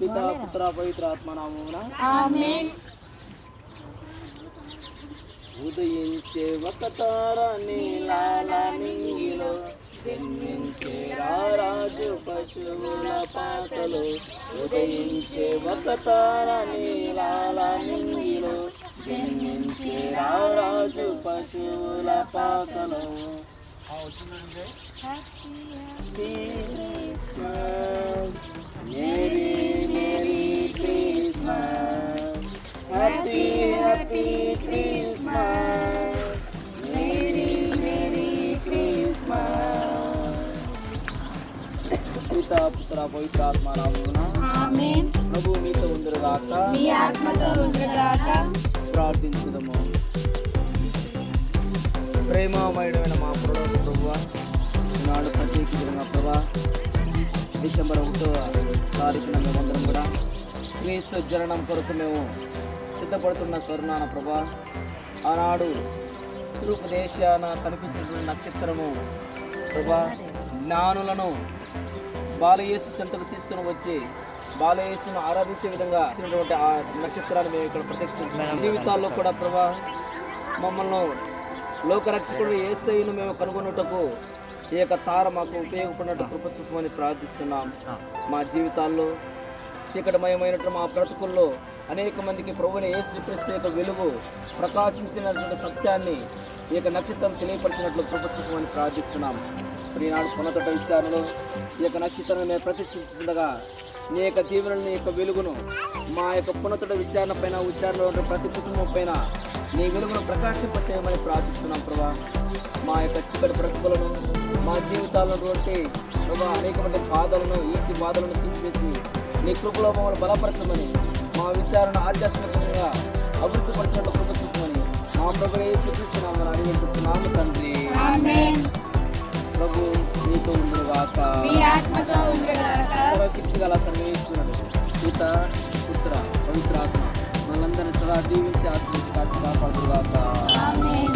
పితా పుత్ర పవిత్ర ఆత్మ నామమున ఆమేన్. ఉదయించే ఒక తార నీలాల నింగిలో, జన్మించే రారాజు పశువుల పాకలో. ఉదయించే ఒక తార నీలాల నింగిలో, జన్మించే రారాజు పశువుల పాకలో. Merry merry Christmas, happy happy Christmas, merry merry Christmas. పితా పుత్ర పవిత్ర ఆత్మ నామమున ఆమేన్. ప్రభు మీతో ఉండుగాక, మీ ఆత్మతో ఉండుగాక. ప్రార్థించుదము. ప్రేమమయుడైన మా ప్రభువా, ఈనాడు ప్రత్యేకించిన ప్రభా, డిసెంబర్ 1వ తారీఖున మేమందరం కూడా క్రీస్తు జననం కొరకు మేము సిద్ధపడుతున్న స్వర్ణాన ప్రభా, ఆనాడు తూర్పు దేశాన కనిపించిన నక్షత్రము ప్రభా, జ్ఞానులను బాలయేసు చెంతకు తీసుకుని వచ్చి బాలయేసును ఆరాధించే విధంగా ఇచ్చినటువంటి ఆ నక్షత్రాన్ని మేము ఇక్కడ ప్రత్యక్షించాము. జీవితాల్లో కూడా ప్రభా, మమ్మల్ని లోకరక్షకుడు యేసయ్యను మేము కనుగొనుటకు ఈ యొక్క తార మాకు ఉపయోగపడినట్టు కృప చూపమని ప్రార్థిస్తున్నాం. మా జీవితాల్లో చీకటమయమైనటువంటి మా బ్రతుకుల్లో అనేక మందికి ప్రభువుని యేసుక్రీస్తు యొక్క వెలుగు ప్రకాశించినటువంటి సత్యాన్ని ఈ యొక్క నక్షత్రం తెలియపరిచినట్లు కృప చూపమని ప్రార్థిస్తున్నాం. ఈనాడు పునతట విచారణలో ఈ యొక్క నక్షత్రాన్ని మేము ప్రతిష్ఠించుండగా నీ యొక్క దీవెనలు, నీ యొక్క వెలుగును మా యొక్క పునతట విచారణ పైన, విచారణలో ఉన్న ప్రతి కుటుంబం పైన నీ వెలుగును ప్రకాశింపచేయమని ప్రార్థిస్తున్నాం ప్రభా. మా యొక్క చిక్కటి బ్రతుకులను, మా జీవితాల్లో ప్రభా అనేకమైన బాధలను, ఈతి బాధలను తీసివేసి నీ కృపలో మమ్మల్ని బలపరచమని, మా విచారణ ఆధ్యాత్మికంగా అభివృద్ధి పరిచినట్లు కృప చూపమని మా ప్రభు యేసుక్రీస్తునామమున అడిగిస్తున్నాము తండ్రి. ప్రభు మీతో ఉండుగాక, మీ ఆత్మతో ఉండుగాక. సర్వశక్తి గల సర్వేశ్వరుడు పిత పుత్ర పవిత్ర ఆత్మ మనందరినీ సదా దీవించి ఆశీర్వదించి కాపాడుగాక. ఆమేన్.